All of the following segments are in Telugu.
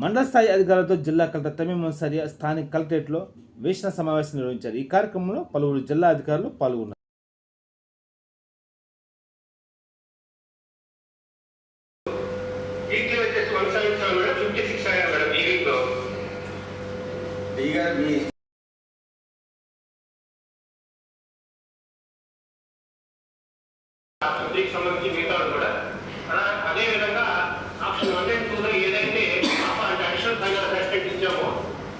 మండల స్థాయి అధికారులతో జిల్లా కలెక్టర్ తమీం అన్సారీ స్థానిక కలెక్టరేట్లో వీక్షణ సమావేశం నిర్వహించారు. ఈ కార్యక్రమంలో పలువురు జిల్లా అధికారులు పాల్గొన్నారు. సంబంధించి మిగతా కూడా అదే విధంగా ఆప్షన్ 1 and 2 ఏదైతే అడిషనల్ ఫైనాన్స్ అసిస్టెంట్ ఇచ్చామో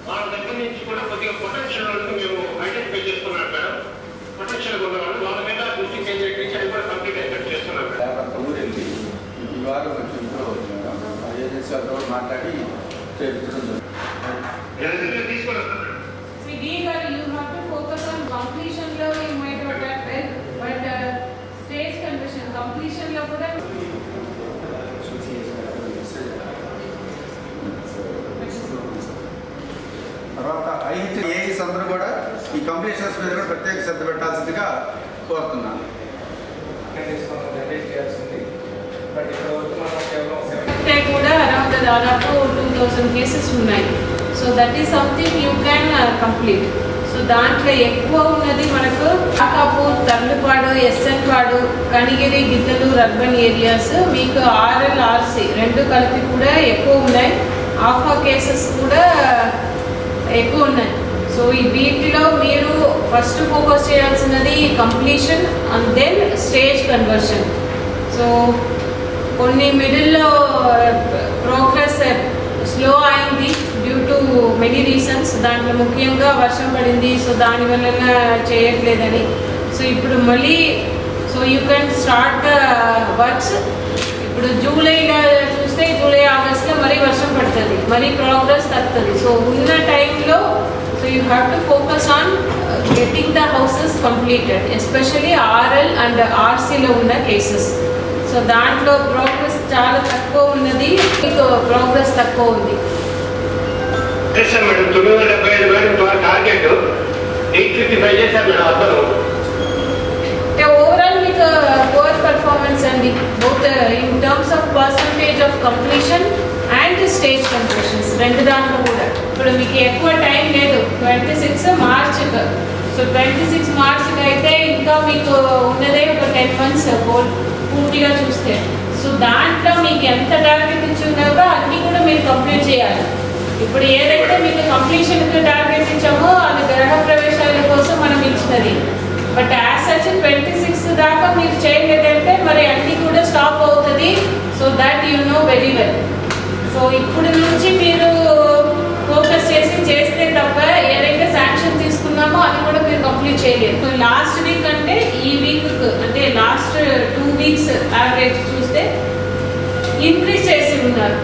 వాళ్ళ దగ్గర నుంచి కూడా కొద్దిగా పొటెన్షియల్ వాళ్ళకి మేము ఐడెంటిఫై చేస్తున్నాం మేడం. పొటెన్షియల్ ఉన్న వాళ్ళు వాళ్ళ మీద దృష్టి కేంద్రీకరించి అది కూడా కంప్లీట్ ఎఫెక్ట్ చేస్తున్నాం మేడం. ఈ వారం ఏజెన్సీ వాళ్ళతో మాట్లాడి తీసుకున్నాం. completion lo kuda తర్వాత ఐహెచ్ఏఎస్ అందరూ కూడా ఈ కంప్లీషన్స్ మీద కూడా ప్రత్యేక శ్రద్ధ పెట్టాల్సిందిగా కోరుతున్నాను. కూడా అరౌండ్ దాదాపు 2000 కేసెస్ ఉన్నాయి. So that is something you can complete. So దాంట్లో ఎక్కువ ఉన్నది మనకు కాకాపూర్, తర్లుపాడు, ఎస్ఎన్పాడు, కనిగిరి, గిద్దలూరు అర్బన్ ఏరియాస్ మీకు ఆర్ఎల్, ఆర్సి రెండు కలిపి కూడా ఎక్కువ ఉన్నాయి. ఆఫా కేసెస్ కూడా ఎక్కువ ఉన్నాయి. సో ఈ వీటిలో మీరు ఫస్ట్ ఫోకస్ చేయాల్సినది completion and then stage conversion. So కొన్ని మిడిల్లో ప్రోగ్రెస్ స్లో అయింది డ్యూ టు మెనీ రీజన్స్. దాంట్లో ముఖ్యంగా వర్షం పడింది, సో దానివల్ల చేయట్లేదని. సో ఇప్పుడు మళ్ళీ so you can start the works. ఇప్పుడు జూలైలో చూస్తే జూలై, ఆగస్ట్లో మరీ వర్షం పడుతుంది, మరీ ప్రోగ్రెస్ తగ్గుతుంది. సో ఉన్న టైంలో so you have to focus on getting the houses completed, especially RL and ఆర్సీలో ఉన్న కేసెస్. సో దాంట్లో ప్రోగ్రెస్ చాలా తక్కువ ఉన్నది, మీకు ప్రోగ్రెస్ తక్కువ ఉంది. మేడం 975 మేడం టార్గెట్ 855 చేశారు మేడం అతను. ఓవరాల్ మీకు పువర్ పర్ఫార్మెన్స్ అండి, both in terms of percentage of completion and stage completions రెండు దాంట్లో కూడా. ఇప్పుడు మీకు ఎక్కువ టైం లేదు, 26 మార్చ్కి. సో 26 మార్చ్కి అయితే ఇంకా మీకు ఉన్నదే ఒక 10 months పూర్తిగా చూస్తే. సో దాంట్లో మీకు ఎంత టార్గెట్ ఇచ్చి ఉన్నారో అన్నీ కూడా మీరు కంప్లీట్ చేయాలి. ఇప్పుడు ఏదైతే మీకు కంప్లీషన్కి టార్గెట్ ఇచ్చామో అది గ్రహ ప్రవేశాల కోసం మనం ఇచ్చినది. బట్ యాజ్ సచ్ 26 దాకా మీరు చేయలేదంటే మరి అన్నీ కూడా స్టాప్ అవుతుంది. So that you know very well. So ఇప్పుడు నుంచి మీరు ఫోకస్ చేస్తే తప్ప ఏదైతే శాంక్షన్ తీసుకున్నామో అది కూడా మీరు కంప్లీట్ చేయలేదు. సో లాస్ట్ వీక్ అంటే ఈ వీక్ అంటే లాస్ట్ 2 weeks యావరేజ్ చూస్తే ఇంక్రీజ్ చేసి ఉన్నారు.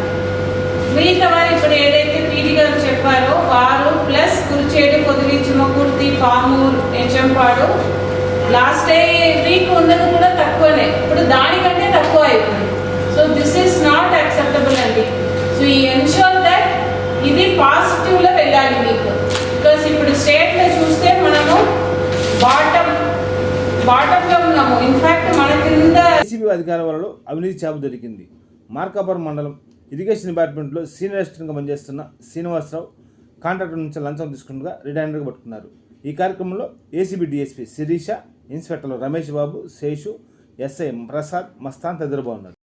మిగతా వారు ఇప్పుడు ఏదైతే పీడీ గారు చెప్పారో వారు plus Kurichedu, Kodili, Chimakurthi, Pamur, HMPadu last week ఉన్నది కూడా తక్కువనే, ఇప్పుడు దానికంటే తక్కువ అయిపోయింది. So this is not acceptable అండి. సో ఈ ఎన్షూర్ దట్ ఇది పాజిటివ్లో వెళ్ళాలి మీకు. బికాస్ ఇప్పుడు స్టేట్లో చూస్తే మనము బాటంలో ఉన్నాము. ఇన్ఫ్యాక్ట్ మన కింద ఏసీబీ అధికారుల వల్ల అవినీతి చేప దొరికింది. మార్కాపురం మండలం ఇరిగేషన్ డిపార్ట్మెంట్లో సీనియర్ అసిస్టెంట్గా పనిచేస్తున్న శ్రీనివాసరావు కాంట్రాక్టర్ నుంచి లంచం తీసుకుంటూ రెడ్ హ్యాండెడ్గా పట్టుకున్నారు. ఈ కార్యక్రమంలో ACB DSP Sirisha, ఇన్స్పెక్టర్లు Ramesh Babu, Seshu, SI Prasad, Mastan తదితరులు బాగున్నారు.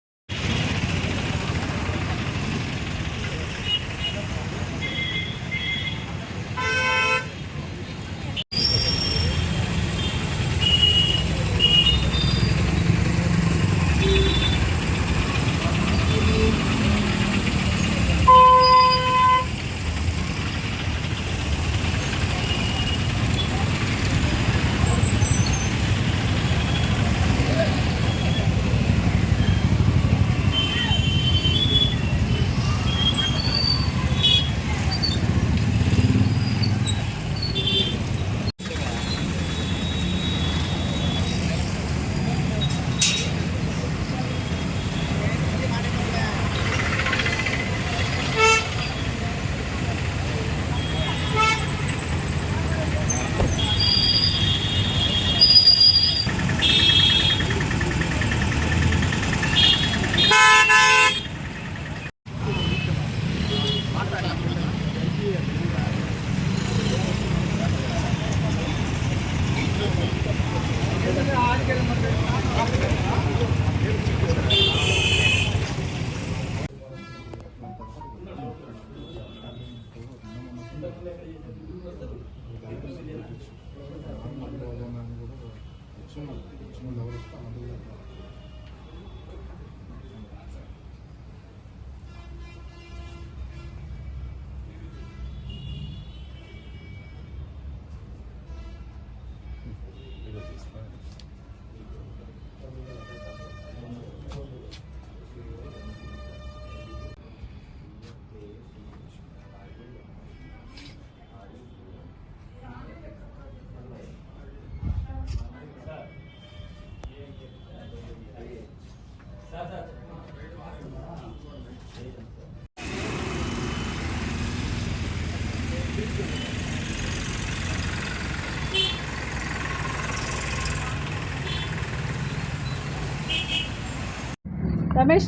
రమేష్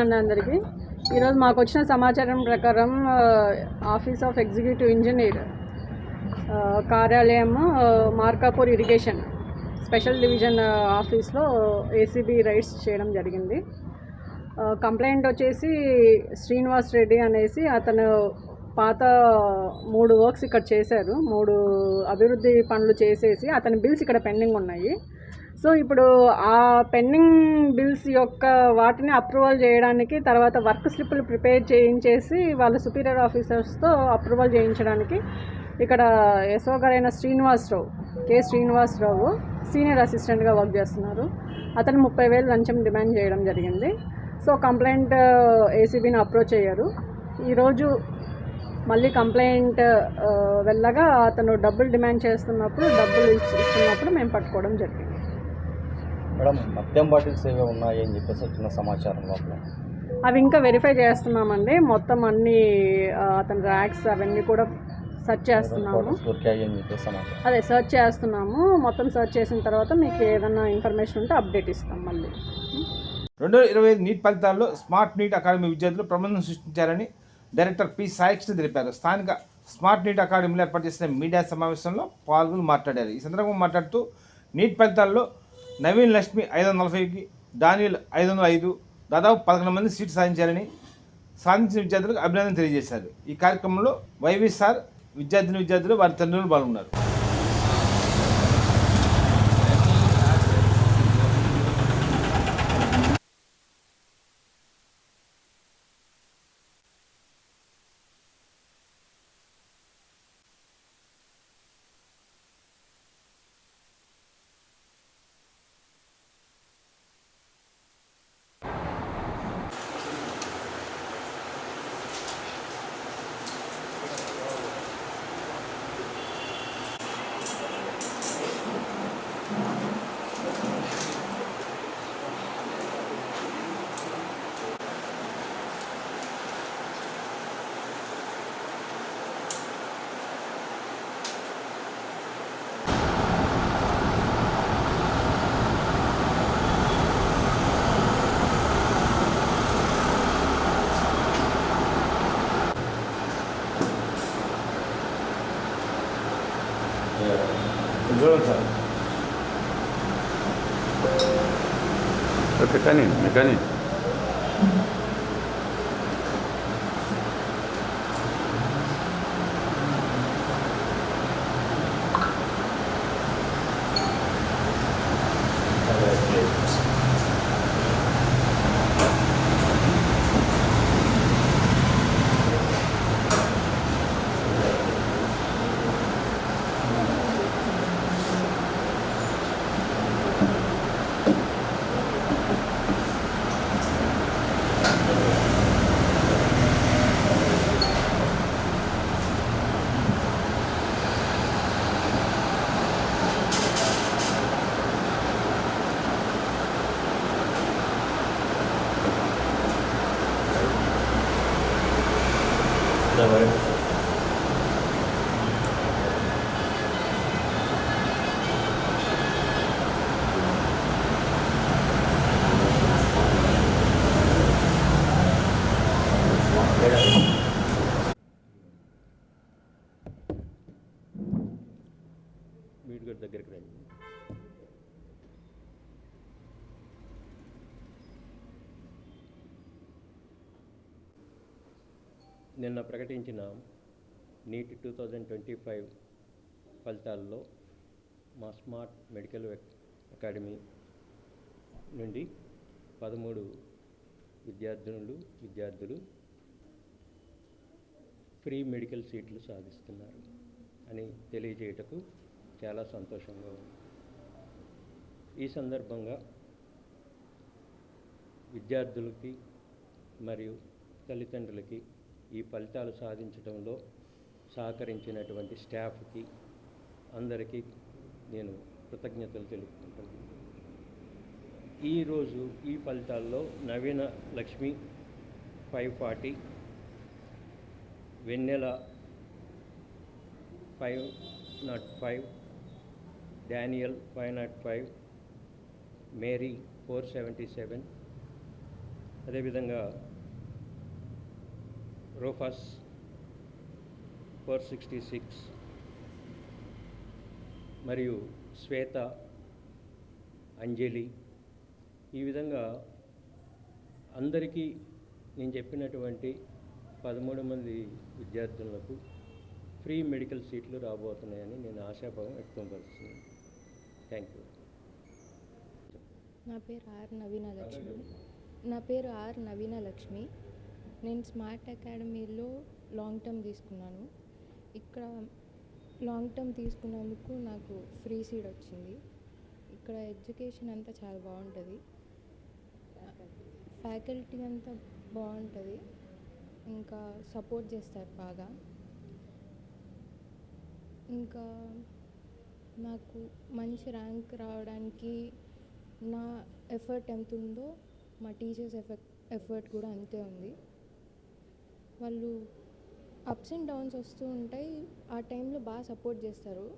అందరికీ ఈరోజు మాకు వచ్చిన సమాచారం ప్రకారం ఆఫీస్ ఆఫ్ ఎగ్జిక్యూటివ్ ఇంజనీర్ కార్యాలయం మార్కాపూర్ ఇరిగేషన్ స్పెషల్ డివిజన్ ఆఫీస్లో ఏసీబీ రైడ్స్ చేయడం జరిగింది. కంప్లైంట్ వచ్చేసి శ్రీనివాస్ రెడ్డి అనేసి అతను పాత 3 వర్క్స్ ఇక్కడ చేశారు. 3 అభివృద్ధి పనులు చేసేసి అతని బిల్స్ ఇక్కడ పెండింగ్ ఉన్నాయి. సో ఇప్పుడు ఆ పెండింగ్ బిల్స్ యొక్క వాటిని అప్రూవల్ చేయడానికి, తర్వాత వర్క్ స్లిప్పులు ప్రిపేర్ చేయించేసి వాళ్ళ సుపీరియర్ ఆఫీసర్స్తో అప్రూవల్ చేయించడానికి ఇక్కడ ఎస్ఓ గారైన శ్రీనివాసరావు సీనియర్ అసిస్టెంట్గా వర్క్ చేస్తున్నారు. అతను 30,000 లంచం డిమాండ్ చేయడం జరిగింది. సో కంప్లైంట్ ఏసీబీని అప్రోచ్ అయ్యారు. ఈరోజు మళ్ళీ కంప్లైంట్ వెళ్ళగా అతను డబ్బులు డిమాండ్ చేస్తున్నప్పుడు, డబ్బులు ఇస్తున్నప్పుడు మేము పట్టుకోవడం జరిగింది. మేడం, మద్యం బాటిల్స్ ఏవో ఉన్నాయని చెప్పేసి వచ్చిన సమాచారం లోపల అవి ఇంకా వెరిఫై చేస్తున్నామండి. మొత్తం అన్ని అతని ర్యాక్స్ అవన్నీ కూడా సెర్చ్ చేస్తున్నాము. అదే సెర్చ్ చేస్తున్నాము. మొత్తం సెర్చ్ చేసిన తర్వాత మీకు ఏదైనా ఇన్ఫర్మేషన్ ఉంటే అప్డేట్ ఇస్తాం మళ్ళీ. 2025 నీట్ ఫలితాల్లో స్మార్ట్ నీట్ అకాడమీ విద్యార్థులు ప్రబంధం సృష్టించారని డైరెక్టర్ పి సాయికృష్ణ తెలిపారు. స్థానిక స్మార్ట్ నీట్ అకాడమీలో ఏర్పాటు చేసిన మీడియా సమావేశంలో పాల్గొని మాట్లాడారు. ఈ సందర్భంగా మాట్లాడుతూ నీట్ ఫలితాల్లో నవీన్ లక్ష్మి 540కి, డానియల్ 505, దాదాపు 11 మంది సీట్లు సాధించారని, సాధించిన విద్యార్థులకు అభినందన తెలియజేశారు. ఈ కార్యక్రమంలో వైవీసార్ విద్యార్థులు వారి తల్లిదండ్రులు పాల్గొన్నారు. చూడండి సార్. ఓకే, కానీ నిన్న ప్రకటించిన నీట్ 2025 ఫలితాల్లో మా స్మార్ట్ మెడికల్ అకాడమీ నుండి 13 విద్యార్థులు ఫ్రీ మెడికల్ సీట్లు సాధిస్తున్నారు అని తెలియజేయటకు చాలా సంతోషంగా ఉంది. ఈ సందర్భంగా విద్యార్థులకి మరియు తల్లిదండ్రులకి ఈ ఫలితాలు సాధించడంలో సహకరించినటువంటి స్టాఫ్కి అందరికీ నేను కృతజ్ఞతలు తెలుపుకుంటున్నాను. ఈరోజు ఈ ఫలితాల్లో నవీన లక్ష్మి 540, వెన్నెల 505, డానియల్ 505, మేరీ 477, అదేవిధంగా రోఫస్ 466 మరియు శ్వేత, అంజలి, ఈ విధంగా అందరికీ నేను చెప్పినటువంటి 13 మంది విద్యార్థులకు ఫ్రీ మెడికల్ సీట్లు రాబోతున్నాయని నేను ఆశాభావం వ్యక్తంపరుస్తున్నాను. Thank you. నా పేరు ఆర్ నవీన లక్ష్మి. నేను స్మార్ట్ అకాడమీలో లాంగ్ టర్మ్ తీసుకున్నాను. ఇక్కడ లాంగ్ టర్మ్ తీసుకున్నందుకు నాకు ఫ్రీ సీట్ వచ్చింది. ఇక్కడ ఎడ్యుకేషన్ అంతా చాలా బాగుంటుంది, ఫ్యాకల్టీ అంతా బాగుంటుంది, ఇంకా సపోర్ట్ చేస్తారు బాగా. ఇంకా నాకు మంచి ర్యాంక్ రావడానికి నా ఎఫర్ట్ ఎంత ఉందో మా టీచర్స్ ఎఫర్ట్ కూడా అంతే ఉంది. వాళ్ళు అప్స్ అండ్ డౌన్స్ వస్తూ ఉంటాయి, ఆ టైంలో బాగా సపోర్ట్ చేస్తారు.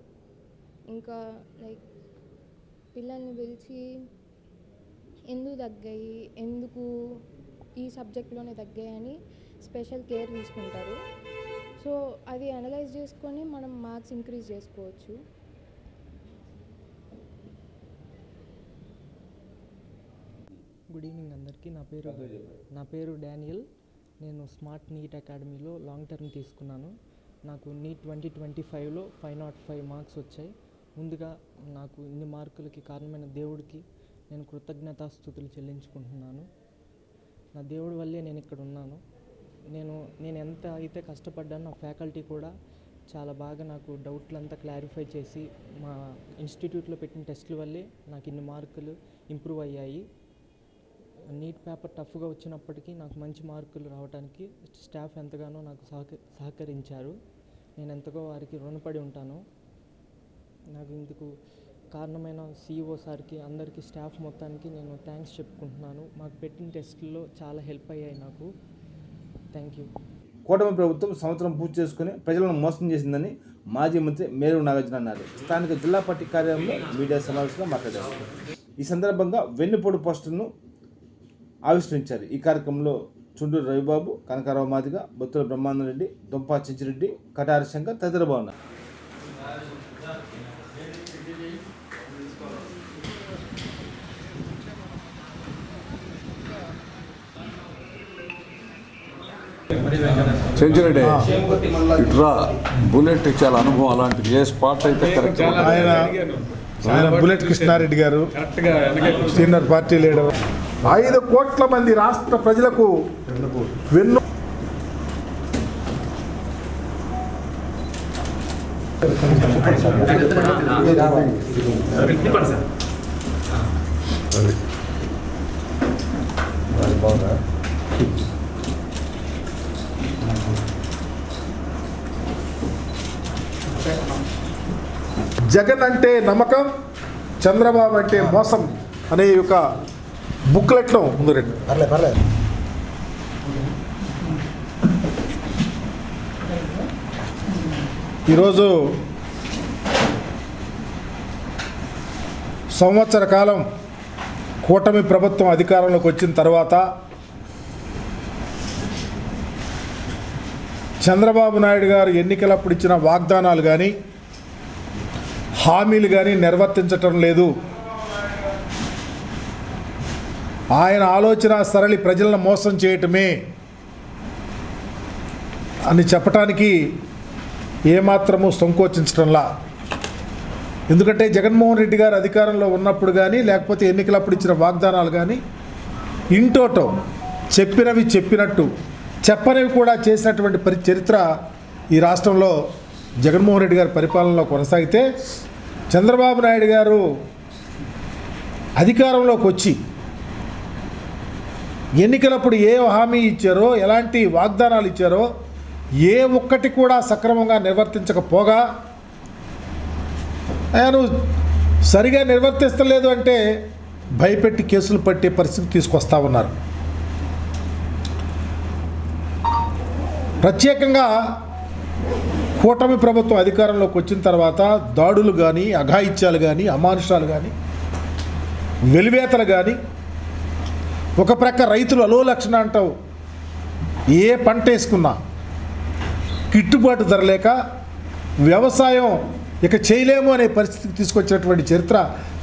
ఇంకా లైక్ పిల్లల్ని పిలిచి ఎందుకు తగ్గాయి, ఎందుకు ఈ సబ్జెక్ట్లోనే తగ్గాయి అని స్పెషల్ కేర్ తీసుకుంటారు. సో అది అనలైజ్ చేసుకొని మనం మార్క్స్ ఇంక్రీజ్ చేసుకోవచ్చు. గుడ్ ఈవినింగ్ అందరికీ. నా పేరు డానియల్. నేను స్మార్ట్ నీట్ అకాడమీలో లాంగ్ టర్మ్ తీసుకున్నాను. నాకు నీట్ 2025లో 505 మార్క్స్ వచ్చాయి. ముందుగా నాకు ఇన్ని మార్కులకి కారణమైన దేవుడికి నేను కృతజ్ఞతాస్తుతులు చెల్లించుకుంటున్నాను. నా దేవుడి వల్లే నేను ఇక్కడ ఉన్నాను. నేను ఎంత అయితే కష్టపడ్డానో నా ఫ్యాకల్టీ కూడా చాలా బాగా నాకు డౌట్లంతా క్లారిఫై చేసి మా ఇన్స్టిట్యూట్లో పెట్టిన టెస్టుల వల్లే నాకు ఇన్ని మార్కులు ఇంప్రూవ్ అయ్యాయి. నీట్ పేపర్ టఫ్గా వచ్చినప్పటికీ నాకు మంచి మార్కులు రావడానికి స్టాఫ్ ఎంతగానో నాకు సహకరించారు. నేను ఎంతగా వారికి రుణపడి ఉంటాను. నాకు ఇందుకు కారణమైన CEO సార్కి, అందరికీ, స్టాఫ్ మొత్తానికి నేను థ్యాంక్స్ చెప్పుకుంటున్నాను. మాకు పెట్టిన టెస్టుల్లో చాలా హెల్ప్ అయ్యాయి నాకు. Thank you. కూటమి ప్రభుత్వం సంవత్సరం పూర్తి చేసుకుని ప్రజలను మోసం చేసిందని మాజీ మంత్రి మేరు నాగార్జున అన్నారు. స్థానిక జిల్లా పార్టీ కార్యాలయంలో మీడియా సమావేశంలో మాట్లాడారు. ఈ సందర్భంగా వెన్నుపోటు పోస్టర్ను ఆవిష్కరించారు. ఈ కార్యక్రమంలో చుండూరు రవిబాబు, కనకారావు మాదిగ, బొత్తుల బ్రహ్మానందరెడ్డి, దుంపా చెంచిరెడ్డి, కటారి శంకర్ తదితరులు బాగున్నారు. చెంచిరెడ్డి ఇట్రా, బుల్లెట్ చాలా అనుభవం అలాంటిది. ఏ స్పాట్ అయితే కరెక్ట్. ఆయన బుల్లెట్ కృష్ణారెడ్డి గారు, సీనియర్ పార్టీ లీడర్. 5 కోట్ల మంది రాష్ట్ర ప్రజలకు వెన్ను జగన్ అంటే నమ్మకం, చంద్రబాబు అంటే మోసం అనే ఒక బుక్లెట్లో ముందు రండి. ఈరోజు సంవత్సర కాలం కూటమి ప్రభుత్వం అధికారంలోకి వచ్చిన తర్వాత చంద్రబాబు నాయుడు గారు ఎన్నికలప్పుడు ఇచ్చిన వాగ్దానాలు కానీ హామీలు కానీ నిర్వర్తించటం లేదు. ఆయన ఆలోచన సరళి ప్రజలను మోసం చేయటమే. అని చెప్పటానికి ఏమాత్రము సంకోచించడంలా. ఎందుకంటే జగన్మోహన్ రెడ్డి గారు అధికారంలో ఉన్నప్పుడు కానీ లేకపోతే ఎన్నికలప్పుడు ఇచ్చిన వాగ్దానాలు కానీ ఇంటోటో చెప్పినవి చెప్పినట్టు చెప్పనివి కూడా చేసినటువంటి చరిత్ర ఈ రాష్ట్రంలో జగన్మోహన్ రెడ్డి గారి పరిపాలనలో కొనసాగితే, చంద్రబాబు నాయుడు గారు అధికారంలోకి వచ్చి ఎన్నికలప్పుడు ఏ హామీ ఇచ్చారో, ఎలాంటి వాగ్దానాలు ఇచ్చారో ఏ ఒక్కటి కూడా సక్రమంగా నిర్వర్తించకపోగా, ఆయన సరిగా నిర్వర్తిస్తలేదు అంటే భయపెట్టి కేసులు పట్టే పరిస్థితి తీసుకొస్తా ఉన్నారు. ప్రత్యేకంగా కూటమి ప్రభుత్వం అధికారంలోకి వచ్చిన తర్వాత దాడులు కానీ, అఘాయిత్యాలు కానీ, అమానుషాలు కానీ, వెలివేతలు కానీ, ఒక ప్రక్క రైతులు అలోలక్షణ అంటావు, ఏ పంట వేసుకున్నా గిట్టుబాటు ధర లేక వ్యవసాయం ఇక చేయలేము అనే పరిస్థితికి తీసుకొచ్చినటువంటి చరిత్ర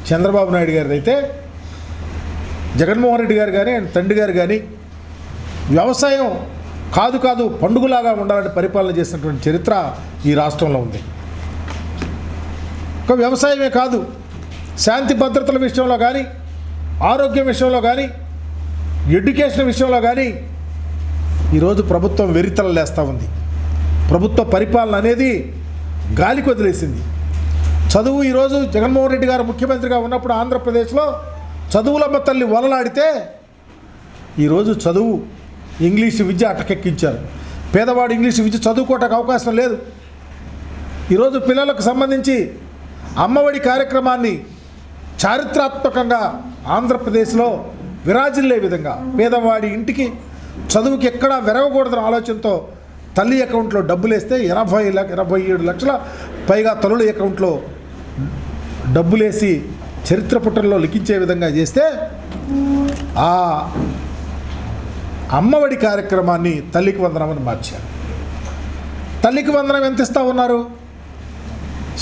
చంద్రబాబు నాయుడు గారిది. అయితే జగన్మోహన్ రెడ్డి గారు కానీ ఆయన తండ్రి గారు కానీ వ్యవసాయం కాదు పండుగలాగా ఉండాలని పరిపాలన చేసినటువంటి చరిత్ర ఈ రాష్ట్రంలో ఉంది. ఒక వ్యవసాయమే కాదు, శాంతి భద్రతల విషయంలో కానీ, ఆరోగ్యం విషయంలో కానీ, ఎడ్యుకేషన్ విషయంలో కానీ ఈరోజు ప్రభుత్వం వెరితల లేస్తూ ఉంది. ప్రభుత్వ పరిపాలన అనేది గాలికి వదిలేసింది. చదువు ఈరోజు జగన్మోహన్ రెడ్డి గారు ముఖ్యమంత్రిగా ఉన్నప్పుడు ఆంధ్రప్రదేశ్లో చదువులమ్మ తల్లి వలలాడితే ఈరోజు చదువు ఇంగ్లీషు విద్య అటకెక్కించారు. పేదవాడు ఇంగ్లీషు విద్య చదువుకోవటానికి అవకాశం లేదు. ఈరోజు పిల్లలకు సంబంధించి అమ్మఒడి కార్యక్రమాన్ని చారిత్రాత్మకంగా ఆంధ్రప్రదేశ్లో విరాజిల్లే విధంగా పేదవాడి ఇంటికి చదువుకి ఎక్కడా వెరవకూడదన్న ఆలోచనతో తల్లి అకౌంట్లో డబ్బులు వేస్తే 87 లక్షల పైగా తల్లుల అకౌంట్లో డబ్బులేసి చరిత్ర పుటల్లో లిఖించే విధంగా చేస్తే ఆ అమ్మఒడి కార్యక్రమాన్ని తల్లికి వందనమని మార్చారు. తల్లికి వందనం ఎంత ఇస్తూ ఉన్నారు?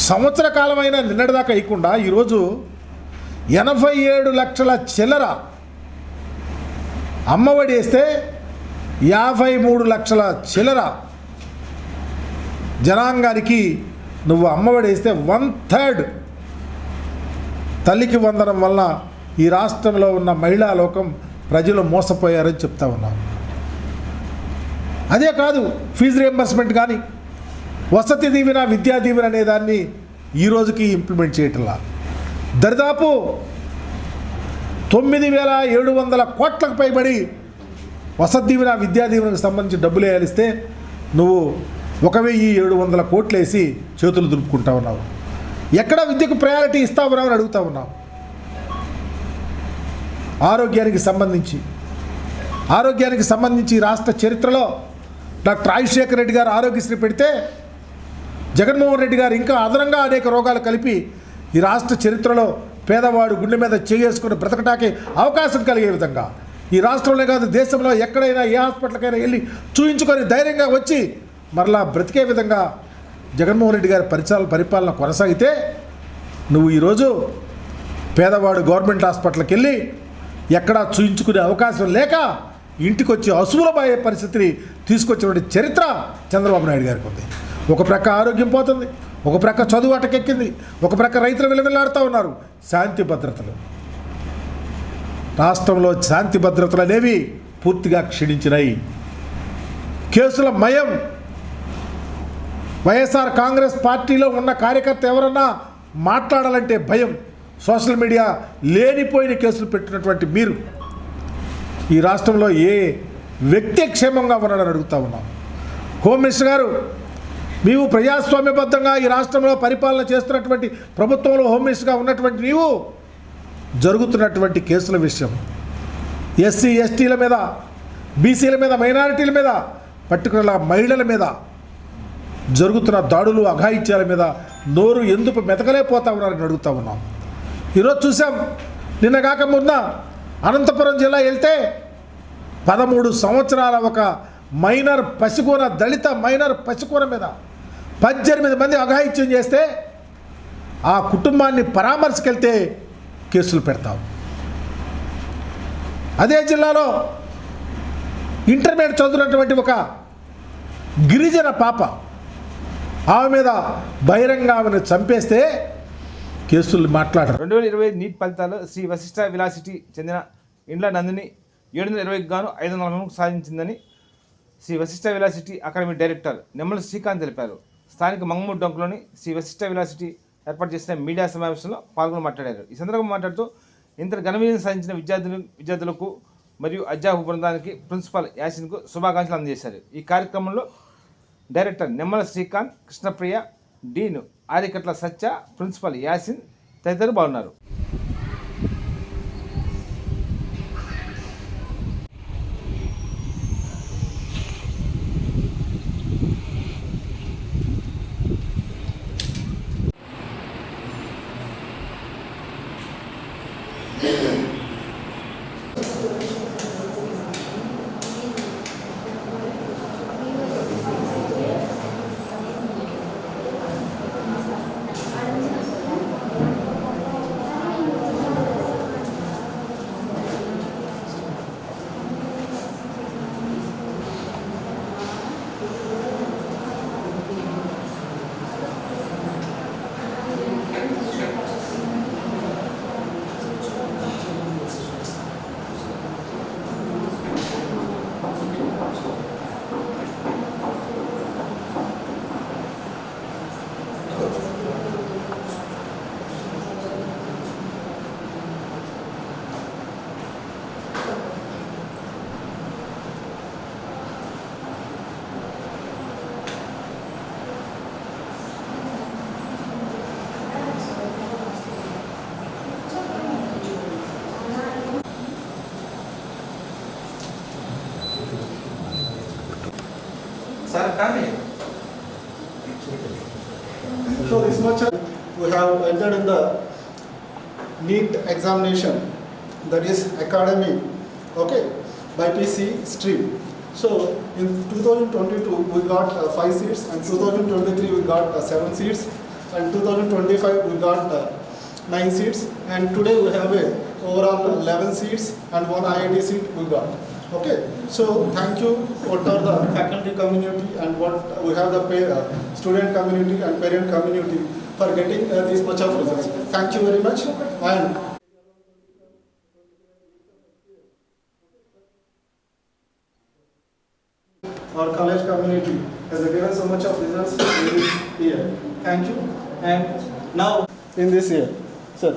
సంవత్సర కాలమైనా నిన్నటిదాకా ఇవ్వకుండా ఈరోజు 87 లక్షల చిల్లర అమ్మఒడి వేస్తే 53 లక్షల చిల్లర జనాంగానికి నువ్వు అమ్మఒడి వేస్తే 1/3 తల్లికి వందనం వల్ల ఈ రాష్ట్రంలో ఉన్న మహిళా లోకం ప్రజలు మోసపోయారని చెప్తా ఉన్నాను. అదే కాదు, ఫీజు రియంబర్స్మెంట్ కానీ, వసతి దీవెన, విద్యా దీవెన అనే దాన్ని ఈ రోజుకి ఇంప్లిమెంట్ చేయటంలా దరిదాపు 9,700 కోట్లకు పైబడి వసతి దీవెన, విద్యా దీవెనకు సంబంధించి డబ్బులు వేయాలిస్తే నువ్వు 1,700 కోట్లు వేసి చేతులు దులుపుకుంటా ఉన్నావు. ఎక్కడ విద్యకు ప్రయారిటీ ఇస్తా ఉన్నావు అని అడుగుతా ఉన్నావు. ఆరోగ్యానికి సంబంధించి రాష్ట్ర చరిత్రలో డాక్టర్ రాజశేఖర రెడ్డి గారు ఆరోగ్యశ్రీ పెడితే జగన్మోహన్ రెడ్డి గారు ఇంకా అదనంగా అనేక రోగాలు కలిపి ఈ రాష్ట్ర చరిత్రలో పేదవాడు గుండె మీద చేసుకుని బ్రతకటానికి అవకాశం కలిగే విధంగా ఈ రాష్ట్రంలో కాదు దేశంలో ఎక్కడైనా ఏ హాస్పిటల్కైనా వెళ్ళి చూయించుకొని ధైర్యంగా వచ్చి మరలా బ్రతికే విధంగా జగన్మోహన్ రెడ్డి గారి పరిపాలన కొనసాగితే నువ్వు ఈరోజు పేదవాడు గవర్నమెంట్ హాస్పిటల్కి వెళ్ళి ఎక్కడా చూయించుకునే అవకాశం లేక ఇంటికి వచ్చి అసూలపోయే పరిస్థితిని తీసుకొచ్చినటువంటి చరిత్ర చంద్రబాబు నాయుడు గారికి ఉంది. ఒక ప్రక్క ఆరోగ్యం పోతుంది, ఒక ప్రక్క చదువు అటకెక్కింది, ఒక ప్రక్క రైతులు విలవిల్లాడుతూ ఉన్నారు. శాంతి భద్రతలు రాష్ట్రంలో శాంతి భద్రతలు అనేవి పూర్తిగా క్షీణించినాయి. కేసుల మయం. వైఎస్ఆర్ కాంగ్రెస్ పార్టీలో ఉన్న కార్యకర్త ఎవరన్నా మాట్లాడాలంటే భయం. సోషల్ మీడియా లేనిపోయిన కేసులు పెట్టినటువంటి మీరు ఈ రాష్ట్రంలో ఏ వ్యక్తి క్షేమంగా ఉన్నాడని అడుగుతా ఉన్నాం. హోమ్ మినిస్టర్ గారు, నీవు ప్రజాస్వామ్యబద్ధంగా ఈ రాష్ట్రంలో పరిపాలన చేస్తున్నటువంటి ప్రభుత్వంలో హోమ్ మినిస్టర్గా ఉన్నటువంటి నీవు జరుగుతున్నటువంటి కేసుల విషయం, ఎస్సీ ఎస్టీల మీద, బీసీల మీద, మైనారిటీల మీద, పర్టికులర్గా మహిళల మీద జరుగుతున్న దాడులు, అఘాయిత్యాల మీద నోరు ఎందుకు మెతకలేకపోతా ఉన్నారని అడుగుతా ఉన్నాం. ఈరోజు చూసాం, నిన్నగాక మొన్న అనంతపురం జిల్లా వెళ్తే 13 సంవత్సరాల ఒక మైనర్ పసికూన, దళిత మైనర్ పసికూన మీద 18 మంది అఘాయిత్యం చేస్తే ఆ కుటుంబాన్ని పరామర్శకెళ్తే కేసులు పెడతావు. అదే జిల్లాలో ఇంటర్మీడియట్ చదువుతున్నటువంటి ఒక గిరిజన పాప. ఆమె మీద బహిరంగ ఆమెను చంపేస్తే కేసులు మాట్లాడరు. 2025 నీట్ ఫలితాల్లో శ్రీ వశిష్ఠ విలాసిటీ చెందిన ఇండ్ల నందిని 720కి గాను 540 సాధించిందని Shri Vashishta velocity academy director Nimmala Srikanth తెలిపారు. స్థానిక మంగమూరు డొంకలోని శ్రీ వశిష్ఠ విలాసిటీ ఏర్పాటు చేసిన మీడియా సమావేశంలో పాల్గొని మాట్లాడారు. ఈ సందర్భంగా మాట్లాడుతూ ఇంత ఘన విజయం సాధించిన విద్యార్థులకు మరియు అధ్యాపక బృందానికి ప్రిన్సిపాల్ యాసిన్కు శుభాకాంక్షలు అందజేశారు. ఈ కార్యక్రమంలో డైరెక్టర్ నిమ్మల శ్రీకాంత్, కృష్ణప్రియ, డీన్ ఆరికట్ల సత్య, ప్రిన్సిపల్ యాసిన్ తదితరులు పాల్గొన్నారు. So this much we have entered in the NEET examination, that is academy, okay, by PC stream. So in 2022 we got 5 seats, and 2023 we got 7 seats, and 2025 we got 9 seats, and today we have a overall 11 seats and 1 IIT seat we got. Okay, so thank you what are the faculty community and what we have the student community and parent community for getting this much of results. Thank you very much. And our college community has given so much of results in this year. Thank you. And now in this year, sir.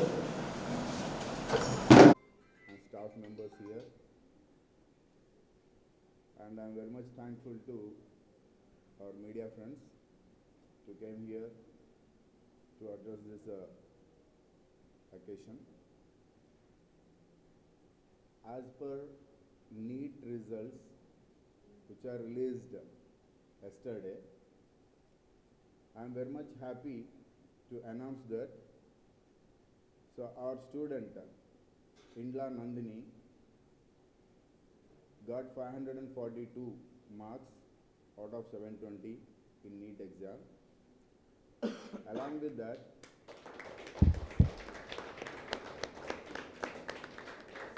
Staff members here, and I am very much thankful to our media friends to came here to address this occasion. As per NEET results which are released yesterday, I am very much happy to announce that our student Indla Nandini got 542 marks out of 720 in NEET exam. Along with that,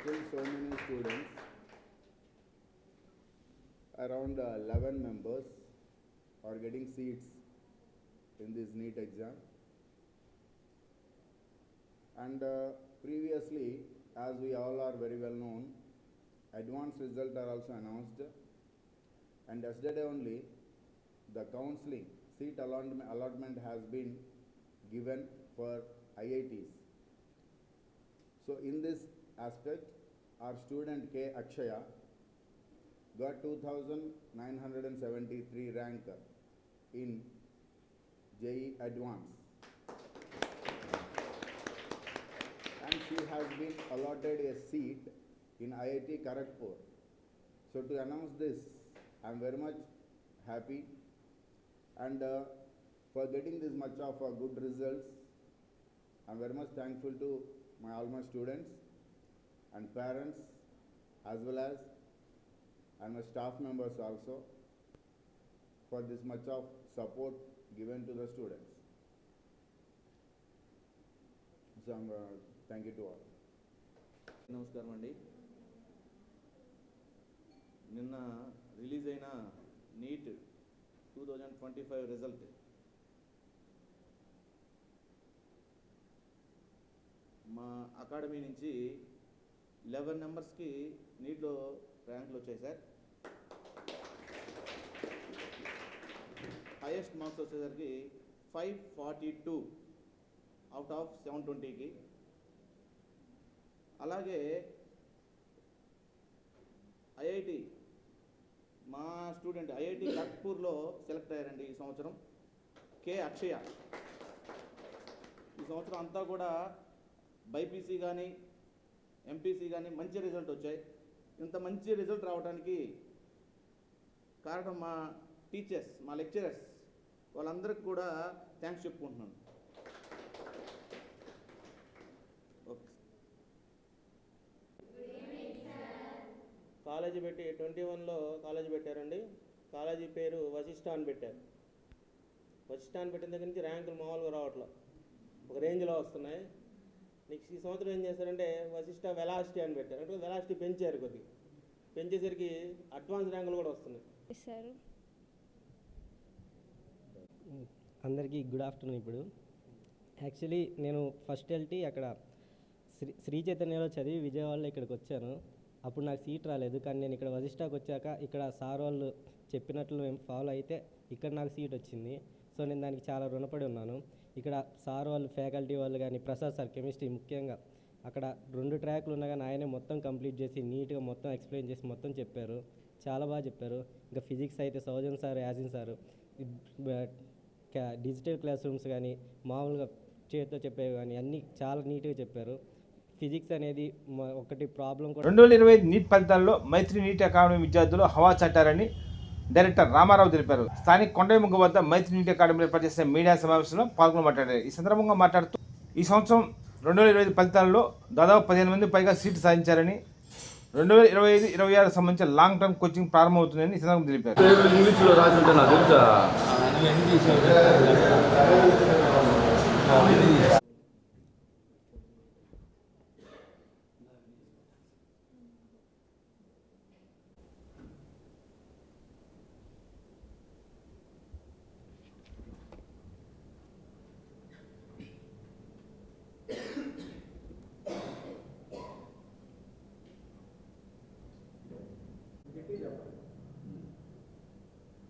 still so many students, around 11 members are getting seats in this NEET exam. And previously, as we all are very well known, advanced results are also announced, and yesterday only the counseling seat allotment has been given for IITs. So in this aspect, our student K. Akshaya got 2,973 rank in JEE Advanced, and she has been allotted a seat in IIT Kharagpur. So to announce this, I am very much happy, and for getting this much of good results, I am very much thankful to all my students and parents, as well as and my staff members also, for this much of support given to the students. So thank you to all. నమస్కారం అండి. నిన్న రిలీజ్ అయిన నీట్ 2025 రిజల్ట్. మా అకాడమీ నుంచి 11 మెంబర్స్కి నీట్లో ర్యాంకులు వచ్చాయి సార్. హైయెస్ట్ మార్క్స్ వచ్చేసరికి 542 అవుట్ ఆఫ్ 720కి. అలాగే ఐఐటి మా స్టూడెంట్ ఐఐటి ఖరగ్పూర్లో సెలెక్ట్ అయ్యారండి ఈ సంవత్సరం, కే అక్షయ. ఈ సంవత్సరం అంతా కూడా బైపీసీ కానీ ఎంపీసీ కానీ మంచి రిజల్ట్ వచ్చాయి. ఇంత మంచి రిజల్ట్ రావడానికి కారణం మా టీచర్స్, మా లెక్చరర్స్, వాళ్ళందరికీ కూడా థ్యాంక్స్ చెప్పుకుంటున్నాను. ఓకే. కాలేజీ పెట్టి 21లో కాలేజీ పెట్టారండి. కాలేజీ పేరు వశిష్ఠ అని పెట్టారు. వశిష్ఠ అని పెట్టిన దగ్గర నుంచి ర్యాంకులు మామూలుగా రావట్లా, ఒక రేంజ్లో వస్తున్నాయి. నెక్స్ట్ ఈ సంవత్సరం ఏం చేశారంటే వశిష్ఠ వెలాసిటీ అని పెట్టారు. అంటే వెలాసిటీ పెంచారు, కొద్దిగా పెంచేసరికి అడ్వాన్స్ ర్యాంకులు కూడా వస్తున్నాయి. సార్ అందరికీ గుడ్ ఆఫ్టర్నూన్. ఇప్పుడు యాక్చువల్లీ నేను ఫస్ట్ ఎల్టీ అక్కడ శ్రీ చైతన్యలో చదివి విజయవాడలో ఇక్కడికి వచ్చాను. అప్పుడు నాకు సీట్ రాలేదు, కానీ నేను ఇక్కడ వశిష్ఠకి వచ్చాక ఇక్కడ సార్ వాళ్ళు చెప్పినట్లు మేము ఫాలో అయితే ఇక్కడ నాకు సీట్ వచ్చింది. సో నేను దానికి చాలా రుణపడి ఉన్నాను. ఇక్కడ సార్ వాళ్ళు, ఫ్యాకల్టీ వాళ్ళు కానీ, ప్రసాద్ సార్ కెమిస్ట్రీ ముఖ్యంగా అక్కడ 2 ట్రాక్లు ఉన్నా కానీ ఆయనే మొత్తం కంప్లీట్ చేసి నీట్గా మొత్తం ఎక్స్ప్లెయిన్ చేసి మొత్తం చెప్పారు. చాలా బాగా చెప్పారు. ఇంకా ఫిజిక్స్ అయితే Soujan sir, Yasin sir, digital classrooms కానీ మామూలుగా చేతితో చెప్పేవి కానీ అన్నీ చాలా నీట్గా చెప్పారు. ఫిజిక్స్ అనేది ఒకటి ప్రాబ్లం కూడా. 2025 నీట్ ఫలితాల్లో మైత్రి నీట్ అకాడమీ విద్యార్థులు హవా చాటారని డైరెక్టర్ రామారావు తెలిపారు. స్థానిక కొండముగ్గ వద్ద మైత్రి నీట్ అకాడమీలో ఏర్పాటు చేసిన మీడియా సమావేశంలో పాల్గొని మాట్లాడారు. ఈ సందర్భంగా మాట్లాడుతూ ఈ సంవత్సరం 2025 ఫలితాల్లో దాదాపు 15 మంది పైగా సీట్లు సాధించారని, 2025-26 సంబంధించిన లాంగ్ టర్మ్ కోచింగ్ ప్రారంభమవుతుందని ఈ సందర్భంగా తెలిపారు. ఇంగ్లీష్లో రాసి ఉంటే నాకు తెలుసా.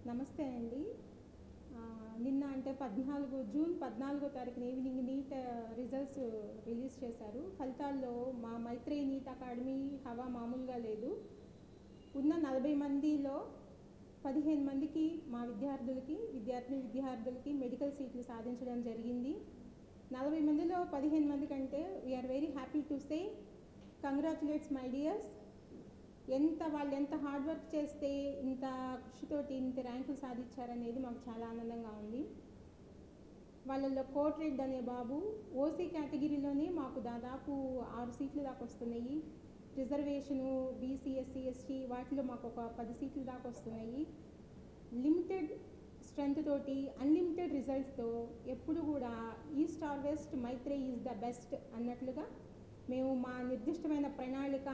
నమస్తే అండి. నిన్న అంటే జూన్ 14వ తారీఖున ఈవినింగ్ నీట్ రిజల్ట్స్ రిలీజ్ చేశారు. ఫలితాల్లో మా మైత్రేయి నీట్ అకాడమీ హవా మామూలుగా లేదు. ఉన్న 40 మందిలో 15 మందికి మా విద్యార్థులకి మెడికల్ సీట్లు సాధించడం జరిగింది. 40 మందిలో 15 మంది కంటే we are very happy to say congratulates my dears. వాళ్ళు ఎంత హార్డ్ వర్క్ చేస్తే ఇంత కృషితోటి ఇంత ర్యాంకులు సాధించారనేది మాకు చాలా ఆనందంగా ఉంది. వాళ్ళల్లో కోట్రెడ్ అనే బాబు ఓసీ కేటగిరీలోనే మాకు దాదాపు 6 సీట్లు దాకా వస్తున్నాయి. రిజర్వేషను, బీసీ, ఎస్సీ, ఎస్టీ వాటిలో మాకు ఒక 10 సీట్లు దాకా వస్తున్నాయి. లిమిటెడ్ స్ట్రెంత్ తోటి, అన్లిమిటెడ్ రిజల్ట్స్తో ఎప్పుడు కూడా east or west Maitreyi is the best అన్నట్లుగా మేము మా నిర్దిష్టమైన ప్రణాళిక,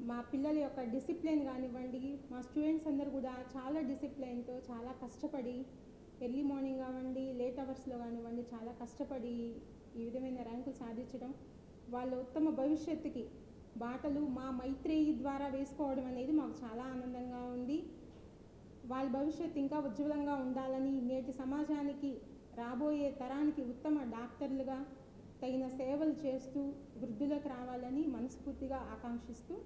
మా పిల్లల యొక్క డిసిప్లిన్ కానివ్వండి, మా స్టూడెంట్స్ అందరూ కూడా చాలా డిసిప్లిన్తో చాలా కష్టపడి ఎర్లీ మార్నింగ్ కానివ్వండి, లేట్ అవర్స్లో కానివ్వండి చాలా కష్టపడి ఈ విధమైన ర్యాంకులు సాధించడం, వాళ్ళ ఉత్తమ భవిష్యత్తుకి బాటలు మా మైత్రేయి ద్వారా వేసుకోవడం అనేది మాకు చాలా ఆనందంగా ఉంది. వాళ్ళ భవిష్యత్తు ఇంకా ఉజ్వలంగా ఉండాలని, నేటి సమాజానికి రాబోయే తరానికి ఉత్తమ డాక్టర్లుగా తగిన సేవలు చేస్తూ వృద్ధులకు రావాలని మనస్ఫూర్తిగా ఆకాంక్షిస్తూ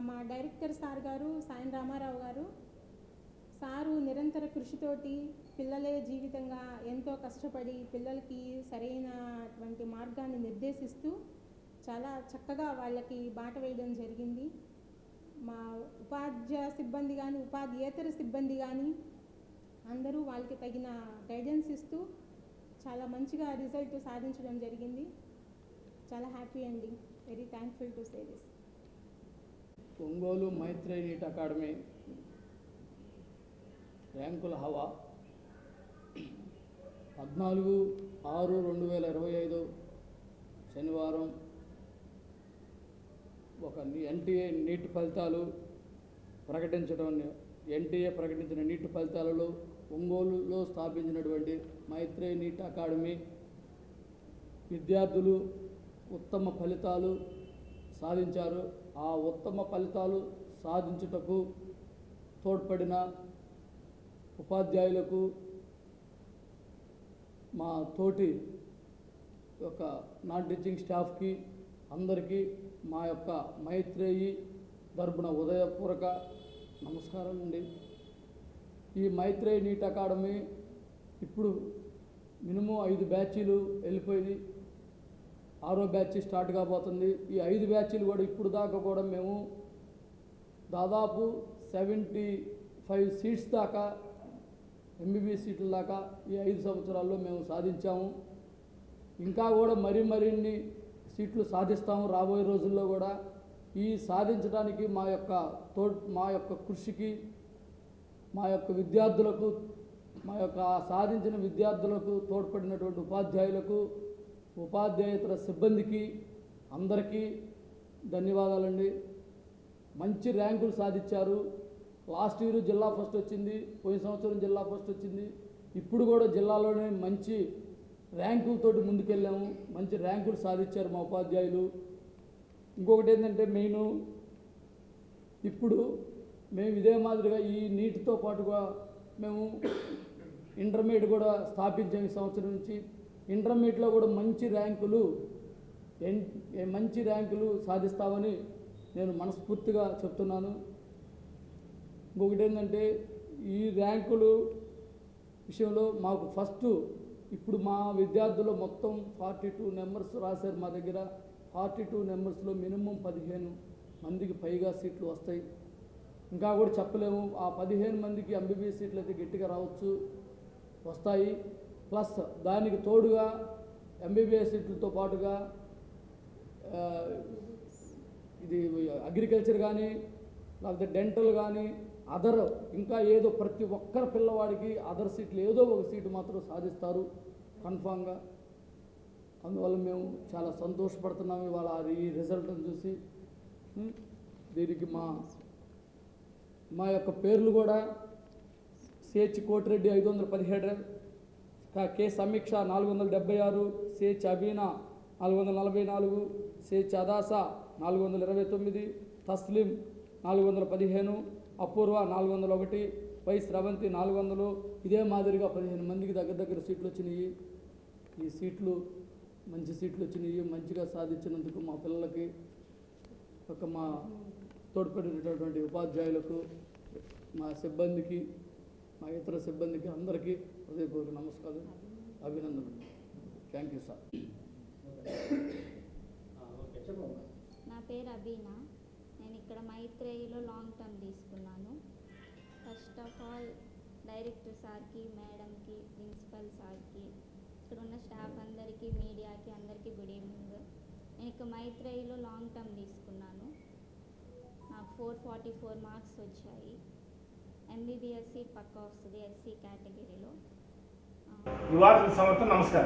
మా డైరెక్టర్ సార్ గారు సాయం రామారావు గారు సారు నిరంతర కృషితోటి పిల్లలే జీవితంగా ఎంతో కష్టపడి పిల్లలకి సరైనటువంటి మార్గాన్ని నిర్దేశిస్తూ చాలా చక్కగా వాళ్ళకి బాట వేయడం జరిగింది. మా ఉపాధ్యాయ సిబ్బంది కానీ ఉపాధ్యేతర సిబ్బంది కానీ అందరూ వాళ్ళకి తగిన గైడెన్స్ ఇస్తూ చాలా మంచిగా రిజల్ట్ సాధించడం జరిగింది. చాలా హ్యాపీ అండి. Very thankful to say this. Ongole Maitreyi NEET academy ర్యాంకుల హవా 14/6/2025 శనివారం ఒక ఎన్టీఏ నీట్ ఫలితాలు ప్రకటించడం ఎన్టీఏ ప్రకటించిన నీట్ ఫలితాలలో ఒంగోలులో స్థాపించినటువంటి మైత్రేయి నీట్ అకాడమీ విద్యార్థులు ఉత్తమ ఫలితాలు సాధించారు. ఆ ఉత్తమ ఫలితాలు సాధించుటకు తోడ్పడిన ఉపాధ్యాయులకు, మా తోటి యొక్క నాన్ టీచింగ్ స్టాఫ్కి అందరికీ మా యొక్క మైత్రేయి తరపున ఉదయపూర్వక నమస్కారం అండి. ఈ మైత్రేయి నీట్ అకాడమీ ఇప్పుడు మినిమం 5 బ్యాచీలు వెళ్ళిపోయింది. 6వ బ్యాచ్ స్టార్ట్ కాబోతుంది. ఈ 5 బ్యాచీలు కూడా ఇప్పుడు దాకా కూడా మేము దాదాపు 75 సీట్స్ దాకా ఎంబీబీఎస్ సీట్ల దాకా ఈ 5 సంవత్సరాల్లో మేము సాధించాము. ఇంకా కూడా మరిన్ని సీట్లు సాధిస్తాము రాబోయే రోజుల్లో కూడా. ఈ సాధించడానికి మా యొక్క కృషికి, మా యొక్క విద్యార్థులకు, మా యొక్క సాధించిన విద్యార్థులకు తోడ్పడినటువంటి ఉపాధ్యాయులకు, ఉపాధ్యాయేతర సిబ్బందికి అందరికీ ధన్యవాదాలండి. మంచి ర్యాంకులు సాధించారు. లాస్ట్ ఇయర్ జిల్లా ఫస్ట్ వచ్చింది, పోయిన సంవత్సరం జిల్లా ఫస్ట్ వచ్చింది. ఇప్పుడు కూడా జిల్లాలోనే మంచి ర్యాంకులతోటి ముందుకెళ్ళాము. మంచి ర్యాంకులు సాధించారు మా ఉపాధ్యాయులు. ఇంకొకటి ఏంటంటే మెయిన్, ఇప్పుడు మేము ఇదే మాదిరిగా ఈ నీటితో పాటుగా మేము ఇంటర్మీడియట్ కూడా స్థాపించాము ఈ సంవత్సరం నుంచి. ఇంటర్మీడియట్లో కూడా మంచి ర్యాంకులు సాధిస్తామని నేను మనస్ఫూర్తిగా చెప్తున్నాను. ఇంకొకటి ఏంటంటే ఈ ర్యాంకులు విషయంలో మాకు ఫస్ట్ ఇప్పుడు మా విద్యార్థులు మొత్తం 42 నెంబర్స్ రాశారు మా దగ్గర. 42 నెంబర్స్లో మినిమం 15 మందికి పైగా సీట్లు వస్తాయి. ఇంకా కూడా చెప్పలేము. ఆ 15 మందికి ఎంబీబీఎస్ సీట్లు అయితే గట్టిగా రావచ్చు, వస్తాయి. ప్లస్ దానికి తోడుగా ఎంబీబీఎస్ సీట్లతో పాటుగా ఇది అగ్రికల్చర్ కానీ, లేకపోతే డెంటల్ కానీ, అదర్ ఇంకా ఏదో ప్రతి ఒక్కరి పిల్లవాడికి అదర్ సీట్లు ఏదో ఒక సీటు మాత్రం సాధిస్తారు కన్ఫామ్గా. అందువల్ల మేము చాలా సంతోషపడుతున్నాము ఇవాళ ఈ రిజల్ట్ని చూసి. దీనికి మా యొక్క పేర్లు కూడా CH Koti Reddy 517, K Sameeksha 476, CH Abeena 444, CH Adasa 429, Taslim 415, Apoorva 401, Y Sravanthi 400. ఇదే మాదిరిగా 15 మందికి దగ్గర సీట్లు వచ్చినాయి. ఈ సీట్లు మంచి సీట్లు వచ్చినాయి. మంచిగా సాధించినందుకు మా పిల్లలకి, మా తోడ్పడినటువంటి ఉపాధ్యాయులకు, మా సిబ్బందికి, మా ఇతర సిబ్బందికి అందరికీ హృదయపూర్వక నమస్కారం, అభినందనలు. Thank you sir. నా పేరు అబీనా. నేను ఇక్కడ మైత్రేయిలో లాంగ్ టర్మ్ తీసుకున్నాను. ఫస్ట్ ఆఫ్ ఆల్ డైరెక్టర్ సార్కి, మేడంకి, ప్రిన్సిపల్ సార్కి, ఇక్కడ ఉన్న స్టాఫ్ అందరికీ, మీడియాకి అందరికీ గుడ్ ఈవినింగ్. నేను ఇక్కడ మైత్రేయిలో లాంగ్ టర్మ్ తీసుకున్నాను. నాకు 444 మార్క్స్ వచ్చాయి. ఎంబీబీఎస్ సీట్ పక్కా వస్తుంది ఎస్సీ కేటగిరీలో. యువత సమర్థం. నమస్కారం.